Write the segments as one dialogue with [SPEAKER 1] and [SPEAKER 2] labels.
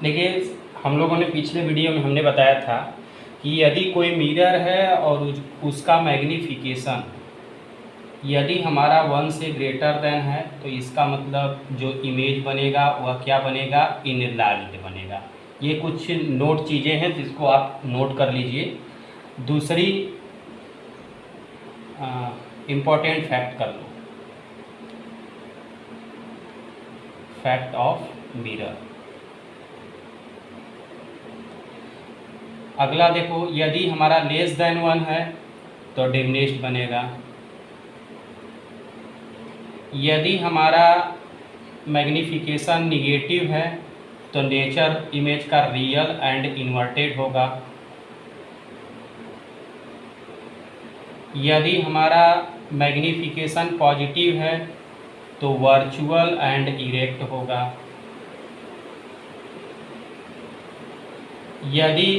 [SPEAKER 1] देखिए, हम लोगों ने पिछले वीडियो में हमने बताया था कि यदि कोई मिरर है और उसका मैग्नीफिकेशन यदि हमारा 1 से ग्रेटर देन है तो इसका मतलब जो इमेज बनेगा वह क्या बनेगा, इनलार्ज्ड बनेगा। ये कुछ नोट चीज़ें हैं जिसको आप नोट कर लीजिए। दूसरी इम्पोर्टेंट फैक्ट कर लो, फैक्ट ऑफ मिरर। अगला देखो, यदि हमारा लेस देन 1 है तो डिमिनिश्ड बनेगा। यदि हमारा मैग्नीफिकेशन निगेटिव है तो नेचर इमेज का रियल एंड इन्वर्टेड होगा। यदि हमारा मैग्नीफिकेशन पॉजिटिव है तो वर्चुअल एंड इरेक्ट होगा। यदि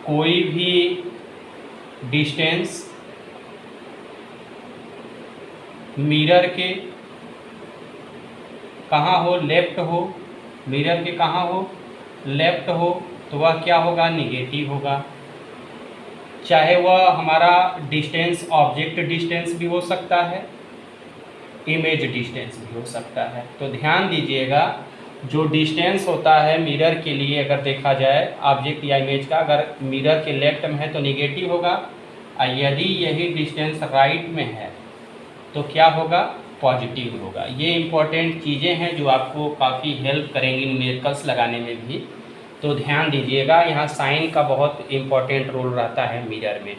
[SPEAKER 1] कोई भी डिस्टेंस मिरर के कहाँ हो, लेफ्ट हो, मिरर के कहाँ हो, लेफ्ट हो, तो वह क्या होगा, निगेटिव होगा। चाहे वह हमारा डिस्टेंस ऑब्जेक्ट डिस्टेंस भी हो सकता है, इमेज डिस्टेंस भी हो सकता है। तो ध्यान दीजिएगा, जो डिस्टेंस होता है मिरर के लिए अगर देखा जाए ऑब्जेक्ट या इमेज का, अगर मिरर के लेफ्ट में है तो निगेटिव होगा, और यदि यही डिस्टेंस राइट में है तो क्या होगा, पॉजिटिव होगा। ये इम्पोर्टेंट चीज़ें हैं जो आपको काफ़ी हेल्प करेंगी न्यूमेरिकल्स लगाने में भी, तो ध्यान दीजिएगा। यहाँ साइन का बहुत इम्पोर्टेंट रोल रहता है मिरर में।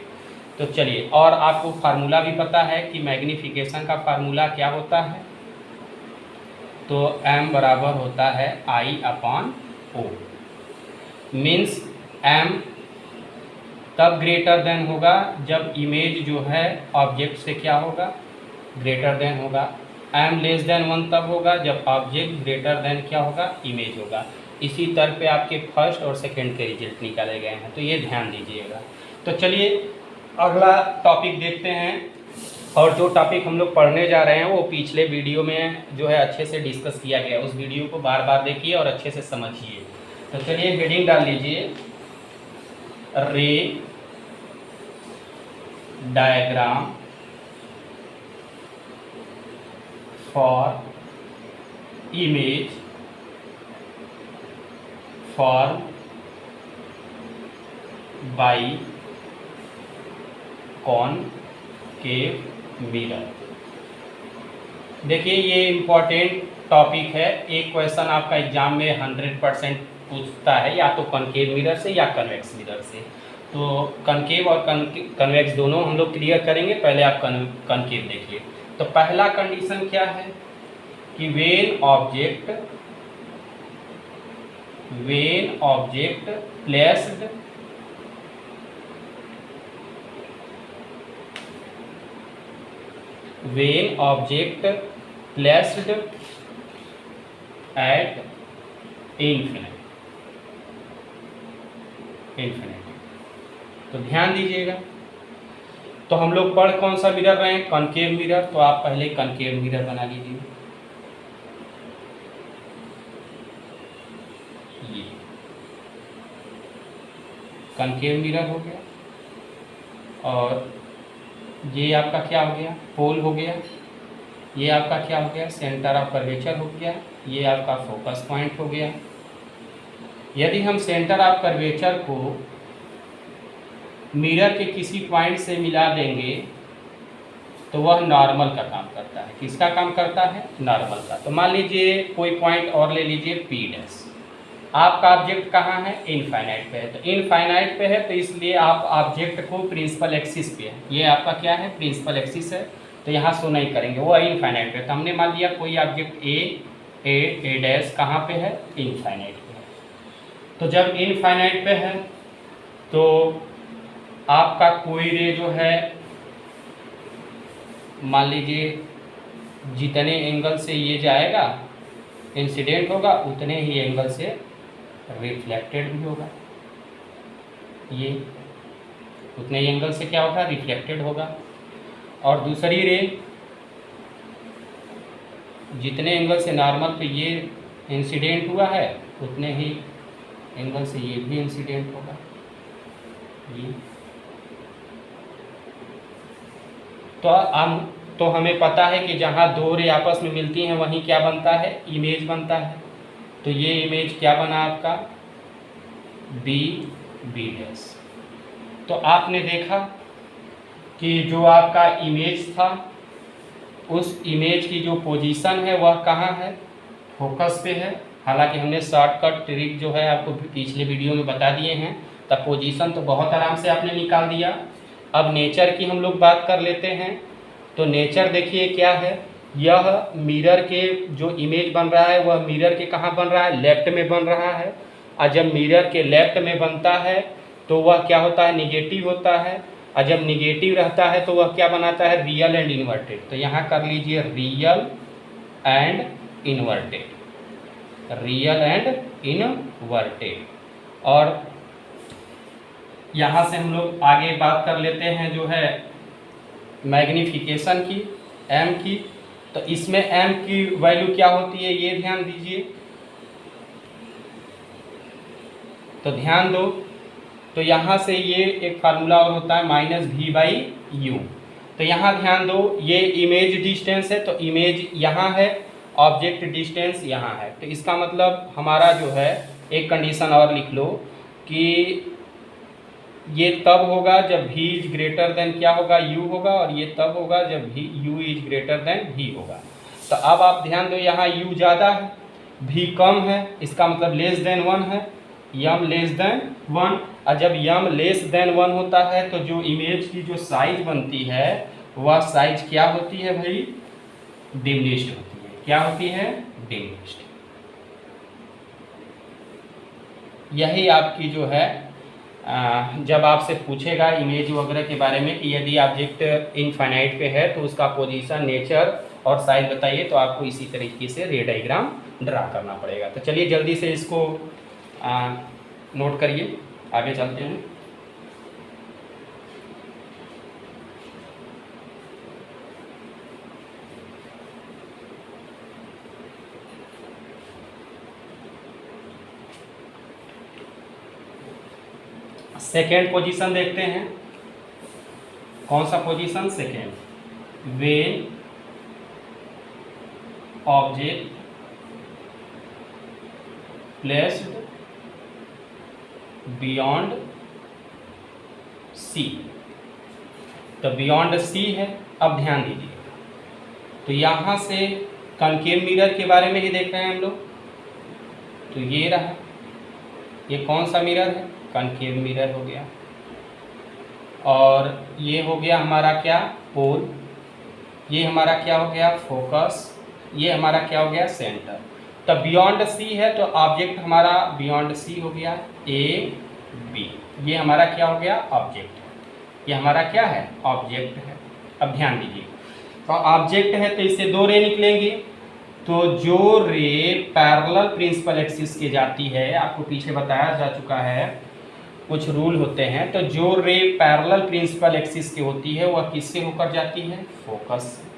[SPEAKER 1] तो चलिए, और आपको फार्मूला भी पता है कि मैग्नीफिकेशन का फार्मूला क्या होता है, तो m बराबर होता है I/O। मीन्स m तब ग्रेटर देन होगा जब इमेज जो है ऑब्जेक्ट से क्या होगा, ग्रेटर देन होगा। m लेस देन 1 तब होगा जब ऑब्जेक्ट ग्रेटर देन क्या होगा, इमेज होगा। इसी तरह पे आपके फर्स्ट और सेकंड के रिजल्ट निकाले गए हैं, तो ये ध्यान दीजिएगा। तो चलिए अगला टॉपिक देखते हैं। और जो टॉपिक हम लोग पढ़ने जा रहे हैं वो पिछले वीडियो में जो है अच्छे से डिस्कस किया गया, उस वीडियो को बार बार देखिए और अच्छे से समझिए। तो चलिए हेडिंग डाल लीजिए, रे diagram for image form by concave mirror. देखिए, ये इम्पोर्टेंट टॉपिक है। एक क्वेश्चन आपका एग्जाम में 100% पूछता है, या तो कॉनकेव मिरर से या कन्वेक्स मिरर से। तो कॉनकेव और कन्वेक्स दोनों हम लोग क्लियर करेंगे। पहले आप कॉनकेव देखिए। तो पहला कंडीशन क्या है कि when object placed at infinity। तो ध्यान दीजिएगा, तो हम लोग पढ़ कौन सा मिरर रहे हैं, कॉनकेव मिरर। तो आप पहले कॉनकेव मिरर बना लीजिए। ये कॉनकेव मिरर हो गया, और ये आपका क्या हो गया, पोल हो गया। ये आपका क्या हो गया, सेंटर ऑफ कर्वेचर हो गया। ये आपका फोकस पॉइंट हो गया। यदि हम सेंटर ऑफ कर्वेचर को मिरर के किसी पॉइंट से मिला देंगे तो वह नॉर्मल का काम करता है। किसका काम करता है, नॉर्मल का। तो मान लीजिए कोई पॉइंट और ले लीजिए P'। आपका ऑब्जेक्ट कहाँ है, इनफाइनाइट पे है। तो इनफाइनाइट पे है तो इसलिए आप ऑब्जेक्ट को प्रिंसिपल एक्सिस पे है, ये आपका क्या है, प्रिंसिपल एक्सिस है, तो यहाँ शो नहीं करेंगे, वो इनफाइनाइट पे। तो हमने मान लिया कोई ऑब्जेक्ट ए डैश कहाँ पे है, इनफाइनाइट पे है। तो जब इनफाइनाइट पे है तो आपका कोई रे जो है, मान लीजिए जितने एंगल से ये जाएगा इंसिडेंट होगा, उतने ही एंगल से रिफ्लेक्टेड भी होगा। ये उतने ही एंगल से क्या होगा, रिफ्लेक्टेड होगा। और दूसरी रे जितने एंगल से नॉर्मल पे ये इंसिडेंट हुआ है, उतने ही एंगल से ये भी इंसिडेंट होगा, ये तो हमें पता है कि जहाँ दो रे आपस में मिलती हैं वहीं क्या बनता है, इमेज बनता है। तो ये इमेज क्या बना आपका, बी बी डैश। तो आपने देखा कि जो आपका इमेज था उस इमेज की जो पोजीशन है वह कहाँ है, फोकस पे है। हालांकि हमने शॉर्टकट ट्रिक जो है आपको पिछले वीडियो में बता दिए हैं, तब पोजीशन तो बहुत आराम से आपने निकाल दिया। अब नेचर की हम लोग बात कर लेते हैं। तो नेचर देखिए क्या है, यह मिरर के जो इमेज बन रहा है वह मिरर के कहाँ बन रहा है, लेफ्ट में बन रहा है। और जब मिरर के लेफ्ट में बनता है तो वह क्या होता है, निगेटिव होता है। और जब निगेटिव रहता है तो वह क्या बनाता है, रियल एंड इन्वर्टेड। तो यहाँ कर लीजिए real and inverted, real and inverted. और यहाँ से हम लोग आगे बात कर लेते हैं जो है मैग्नीफिकेशन की, m की। तो इसमें m की वैल्यू क्या होती है ये ध्यान दीजिए। तो ध्यान दो, तो यहाँ से ये एक फार्मूला और होता है -v/u। तो यहाँ ध्यान दो, ये इमेज डिस्टेंस है, तो इमेज यहाँ है, ऑब्जेक्ट डिस्टेंस यहाँ है। तो इसका मतलब हमारा जो है, एक कंडीशन और लिख लो कि ये तब होगा जब v इज ग्रेटर देन क्या होगा, u होगा, और ये तब होगा जब u is greater than v होगा। तो अब आप ध्यान दो, यहाँ u ज़्यादा है, v कम है, इसका मतलब लेस देन 1 है, m लेस देन 1। और जब m लेस देन 1 होता है तो जो इमेज की जो साइज बनती है वह साइज क्या होती है भाई, डिमिनिश्ड होती है। क्या होती है, डिमिनिश्ड। यही आपकी जो है जब आपसे पूछेगा इमेज वगैरह के बारे में कि यदि ऑब्जेक्ट इनफाइनाइट पे है तो उसका पोजीशन, नेचर और साइज बताइए, तो आपको इसी तरीके से रे डायग्राम ड्रा करना पड़ेगा। तो चलिए जल्दी से इसको नोट करिए, आगे चलते हैं। सेकेंड पोजीशन देखते हैं, कौन सा position, second. When object placed beyond C. तो बियॉन्ड सी है। अब ध्यान दीजिए, तो यहाँ से कनकेव मिरर के बारे में ही देख रहे हैं हम लोग। तो ये रहा, ये कौन सा मिरर है, कनकेव मिरर हो गया। और ये हो गया हमारा क्या, पोल। ये हमारा क्या हो गया, फोकस। ये हमारा क्या हो गया, सेंटर। तो बियॉन्ड सी है तो ऑब्जेक्ट हमारा बियॉन्ड सी हो गया, ए बी। ये हमारा क्या हो गया, ऑब्जेक्ट है। ये हमारा क्या है, ऑब्जेक्ट है। अब ध्यान दीजिए, तो ऑब्जेक्ट है तो इससे दो रे निकलेंगे। तो जो रे पैरेलल प्रिंसिपल एक्सिस के जाती है, आपको पीछे बताया जा चुका है, कुछ रूल होते हैं। तो जो रे पैरेलल प्रिंसिपल एक्सिस की होती है वह किससे होकर जाती है, फोकस से।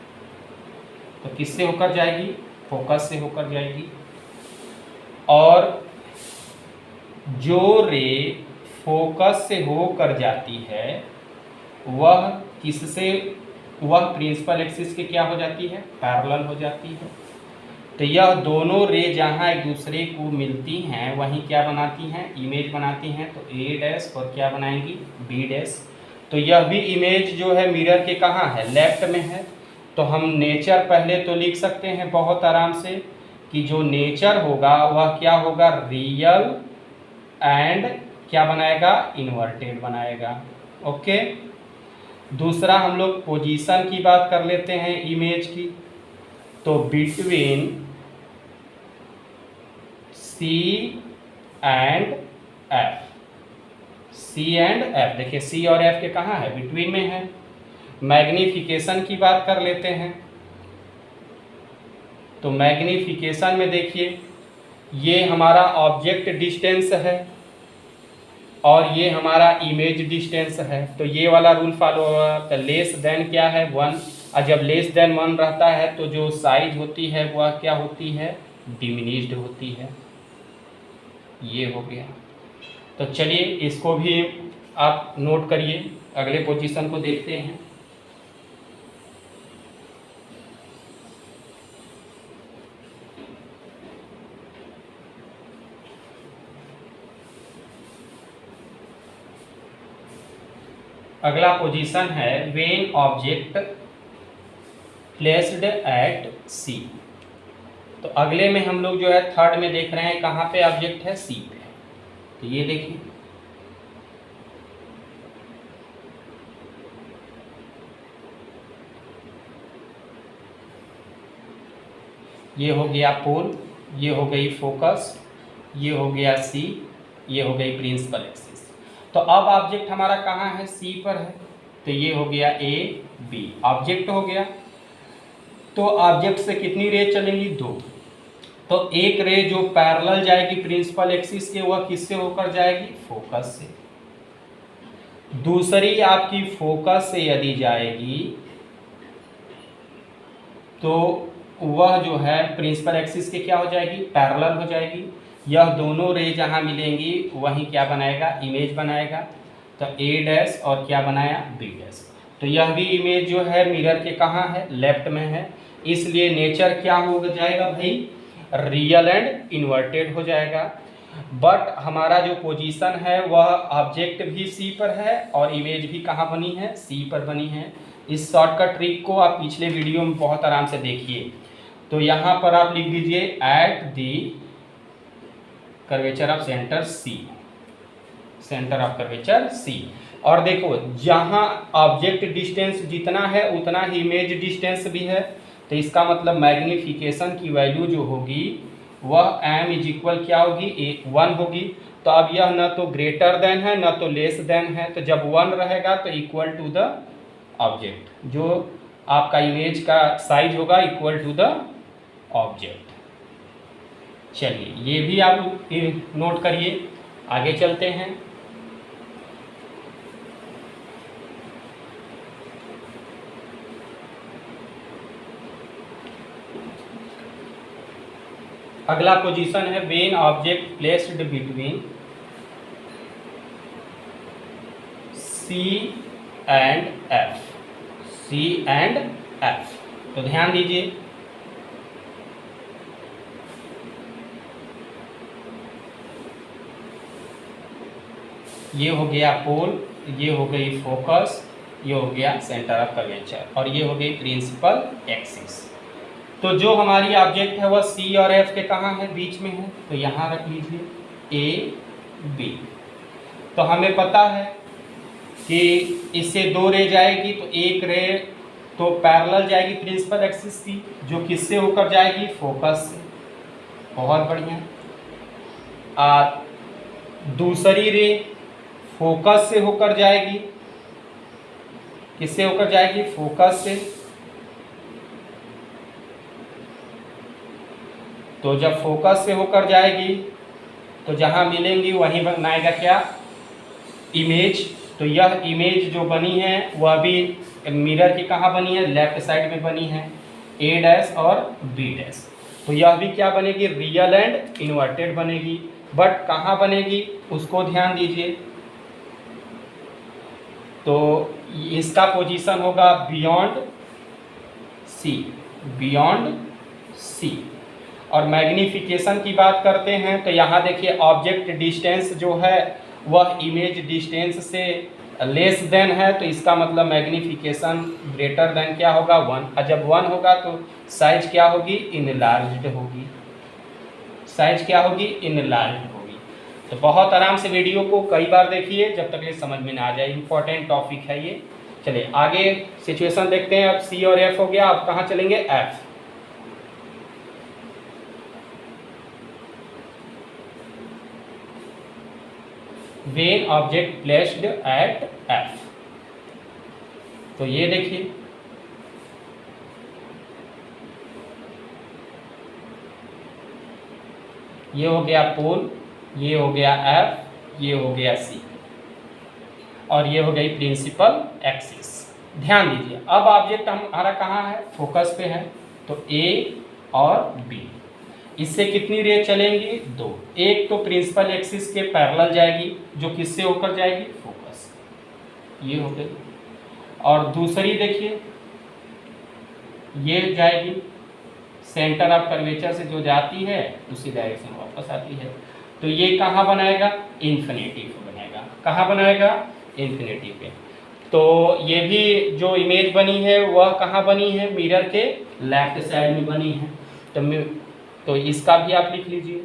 [SPEAKER 1] तो किससे होकर जाएगी, फोकस से होकर जाएगी। और जो रे फोकस से होकर जाती है वह किससे, वह प्रिंसिपल एक्सिस के क्या हो जाती है, पैरेलल हो जाती है। तो यह दोनों रे जहाँ एक दूसरे को मिलती हैं वहीं क्या बनाती हैं, इमेज बनाती हैं। तो ए डैश और क्या बनाएंगी, बी डैश। तो यह भी इमेज जो है मिरर के कहाँ है, लेफ्ट में है। तो हम नेचर पहले तो लिख सकते हैं बहुत आराम से कि जो नेचर होगा वह क्या होगा, रियल एंड क्या बनाएगा, इन्वर्टेड बनाएगा। ओके। दूसरा हम लोग पोजीशन की बात कर लेते हैं इमेज की। तो between C and F, C and F, देखिए सी और एफ के कहाँ है, बिटवीन में है। मैग्नीफिकेशन की बात कर लेते हैं। तो मैग्नीफिकेशन में देखिए ये हमारा ऑब्जेक्ट डिस्टेंस है और ये हमारा इमेज डिस्टेंस है। तो ये वाला रूल फॉलो होगा। तो लेस देन क्या है, 1। और जब लेस देन 1 रहता है तो जो साइज होती है वह क्या होती है, डिमिनिश्ड होती है। ये हो गया। तो चलिए इसको भी आप नोट करिए, अगले पोजीशन को देखते हैं। अगला पोजीशन है व्हेन ऑब्जेक्ट प्लेस्ड एट सी। तो अगले में हम लोग जो है थर्ड में देख रहे हैं कहाँ पे ऑब्जेक्ट है, सी पे। तो ये देखिए, ये हो गया पोल, ये हो गई फोकस, ये हो गया सी, ये हो गई प्रिंसिपल एक्सिस। तो अब ऑब्जेक्ट हमारा कहाँ है, सी पर है। तो ये हो गया ए बी, ऑब्जेक्ट हो गया। तो ऑब्जेक्ट से कितनी रे चलेंगी, 2। तो एक रे जो पैरेलल जाएगी प्रिंसिपल एक्सिस के, वह किससे होकर जाएगी, फोकस से। दूसरी आपकी फोकस से यदि जाएगी तो वह जो है प्रिंसिपल एक्सिस के क्या हो जाएगी, पैरेलल हो जाएगी। यह दोनों रे जहाँ मिलेंगी वहीं क्या बनाएगा, इमेज बनाएगा। तो ए डैश और क्या बनाया, बी डैश। तो यह भी इमेज जो है मिरर के कहाँ है, लेफ्ट में है। इसलिए नेचर क्या हो जाएगा भाई, रियल एंड इन्वर्टेड हो जाएगा। बट हमारा जो पोजीशन है वह ऑब्जेक्ट भी सी पर है और इमेज भी कहाँ बनी है, सी पर बनी है। इस शॉर्टकट ट्रिक को आप पिछले वीडियो में बहुत आराम से देखिए। तो यहाँ पर आप लिख दीजिए at the curvature of centre C, centre of curvature C. और देखो जहाँ ऑब्जेक्ट डिस्टेंस जितना है उतना ही इमेज डिस्टेंस भी है। तो इसका मतलब मैग्निफिकेशन की वैल्यू जो होगी वह m इज इक्वल क्या होगी, 1 होगी। तो अब यह न तो ग्रेटर देन है न तो लेस देन है। तो जब 1 रहेगा तो इक्वल टू द ऑब्जेक्ट, जो आपका इमेज का साइज होगा इक्वल टू द ऑब्जेक्ट। चलिए ये भी आप नोट करिए, आगे चलते हैं। अगला पोजीशन है when object placed between C and F, C and F. तो ध्यान दीजिए, ये हो गया पोल, ये हो गई फोकस, ये हो गया सेंटर ऑफ कर्वेचर और ये हो गई प्रिंसिपल एक्सिस। तो जो हमारी ऑब्जेक्ट है वह सी और एफ के कहाँ है, बीच में है। तो यहाँ रख लीजिए ए बी। तो हमें पता है कि इससे 2 रे जाएगी, तो एक रे तो पैरेलल जाएगी प्रिंसिपल एक्सिस की, जो किससे होकर जाएगी, फोकस से। बहुत बढ़िया। दूसरी रे फोकस से होकर जाएगी, किससे होकर जाएगी, फोकस से। तो जब फोकस से होकर जाएगी तो जहां मिलेंगी वहीं बनाएगा क्या, इमेज। तो यह इमेज जो बनी है वह भी मिरर की कहाँ बनी है, लेफ्ट साइड में बनी है, ए डैश और बी डैश। तो यह भी क्या बनेगी, रियल एंड इन्वर्टेड बनेगी। बट कहाँ बनेगी उसको ध्यान दीजिए। तो इसका पोजीशन होगा बियॉन्ड सी, बियॉन्ड सी। और मैग्निफिकेशन की बात करते हैं तो यहाँ देखिए ऑब्जेक्ट डिस्टेंस जो है वह इमेज डिस्टेंस से लेस देन है। तो इसका मतलब मैग्निफिकेशन ग्रेटर देन क्या होगा, 1। और जब 1 होगा तो साइज क्या होगी, इनलार्ज्ड होगी। साइज क्या होगी, इनलार्ज्ड होगी। तो बहुत आराम से वीडियो को कई बार देखिए जब तक ये समझ में ना आ जाए, इंपॉर्टेंट टॉपिक है ये। चलिए आगे सिचुएशन देखते हैं। अब सी और एफ हो गया, अब कहाँ चलेंगे, F. When object placed at F. तो ये देखिए ये हो गया पोल, ये हो गया एफ, ये हो गया सी और ये हो गई प्रिंसिपल एक्सिस। ध्यान दीजिए अब ऑब्जेक्ट हमारा कहाँ है, फोकस पे है। तो ए और बी। इससे कितनी रे चलेंगी? 2। एक तो प्रिंसिपल एक्सिस के पैरेलल जाएगी, जो किससे होकर जाएगी? फोकस, ये हो गई। और दूसरी देखिए, ये जाएगी सेंटर ऑफ कर्वेचर से जो जाती है उसी डायरेक्शन में वापस आती है। तो ये कहाँ बनाएगा? इन्फिनिटी पे बनेगा। कहाँ बनाएगा? इन्फिनिटी पे। तो ये भी जो इमेज बनी है वह कहाँ बनी है? मिरर के लेफ्ट साइड में बनी है। तो इसका भी आप लिख लीजिए।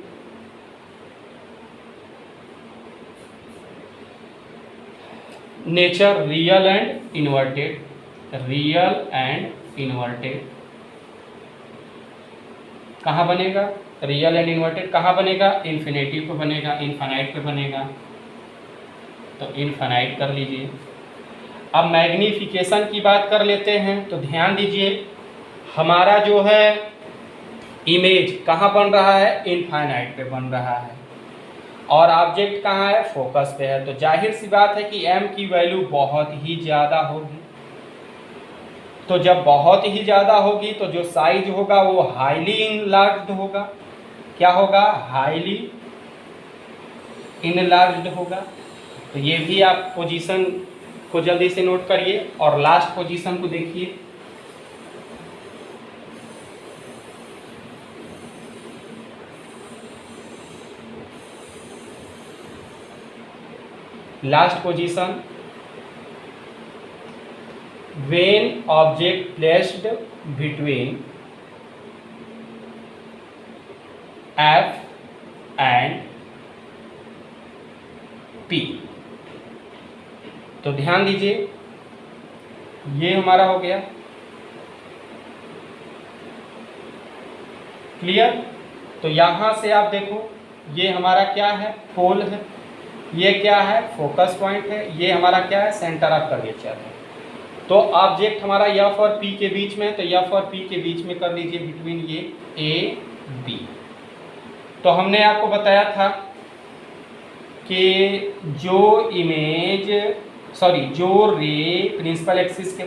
[SPEAKER 1] Nature real and inverted, real and inverted कहाँ बनेगा? रियल एंड इन्वर्टेड कहाँ बनेगा? इन्फिनिटी पे बनेगा, इनफाइनाइट पे बनेगा। तो इनफाइनाइट कर लीजिए। अब मैग्नीफिकेशन की बात कर लेते हैं। तो ध्यान दीजिए, हमारा जो है इमेज कहाँ बन रहा है? इनफाइनाइट पे बन रहा है, और ऑब्जेक्ट कहाँ है? फोकस पे है। तो जाहिर सी बात है कि m की वैल्यू बहुत ही ज़्यादा होगी। तो जब बहुत ही ज़्यादा होगी तो जो साइज होगा वो हाईली इनलार्ज्ड होगा। क्या होगा? हाईली इनलार्ज्ड होगा। तो ये भी आप पोजीशन को जल्दी से नोट करिए और लास्ट पोजीशन को देखिए। Last position, when object placed between F and P। तो ध्यान दीजिए, ये हमारा हो गया क्लियर। तो यहां से आप देखो, ये हमारा क्या है? पोल है। ये क्या है? फोकस पॉइंट है। ये हमारा क्या है? सेंटर ऑफ कर्वेचर है। तो ऑब्जेक्ट हमारा एफ और पी के बीच में, तो एफ और पी के बीच में कर लीजिए बिटवीन ये ए बी। तो हमने आपको बताया था कि जो रे प्रिंसिपल एक्सिस के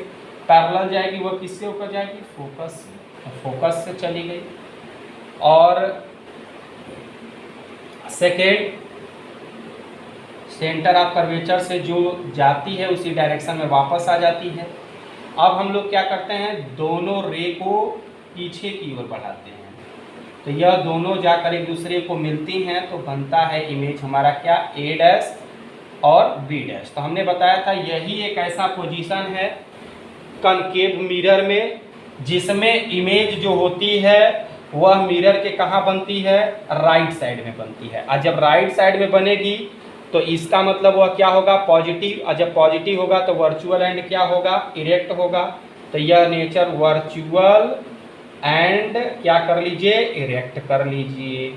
[SPEAKER 1] पैरेलल जाएगी वह किससे होकर जाएगी? फोकस से। तो फोकस से चली गई। और सेकेंड, सेंटर ऑफ कर्वेचर से जो जाती है उसी डायरेक्शन में वापस आ जाती है। अब हम लोग क्या करते हैं? दोनों रे को पीछे की ओर बढ़ाते हैं। तो यह दोनों जाकर एक दूसरे को मिलती हैं तो बनता है इमेज हमारा क्या? ए डैश और बी डैश। तो हमने बताया था यही एक ऐसा पोजीशन है कनकेव मिरर में जिसमें इमेज जो होती है वह मिरर के कहाँ बनती है? राइट साइड में बनती है। और जब राइट साइड में बनेगी तो इसका मतलब वह क्या होगा? पॉजिटिव। और जब पॉजिटिव होगा तो वर्चुअल एंड क्या होगा? इरेक्ट होगा। तो यह नेचर वर्चुअल एंड क्या कर लीजिए? इरेक्ट कर लीजिए।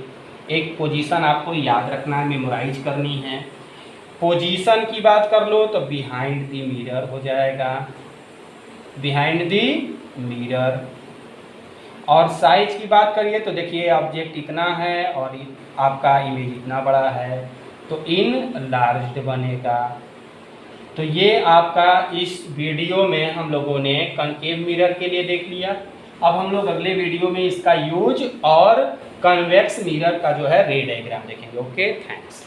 [SPEAKER 1] एक पोजीशन आपको याद रखना है, मेमोराइज करनी है। पोजीशन की बात कर लो तो बिहाइंड द मिरर हो जाएगा, बिहाइंड द मिरर। और साइज की बात करिए तो देखिए ऑब्जेक्ट इतना है और आपका इमेज इतना बड़ा है, तो इन लार्ज्ड बनेगा। तो ये आपका इस वीडियो में हम लोगों ने कनकेव मिरर के लिए देख लिया। अब हम लोग अगले वीडियो में इसका यूज और कन्वेक्स मिरर का जो है रे डायग्राम देखेंगे। Okay, thanks.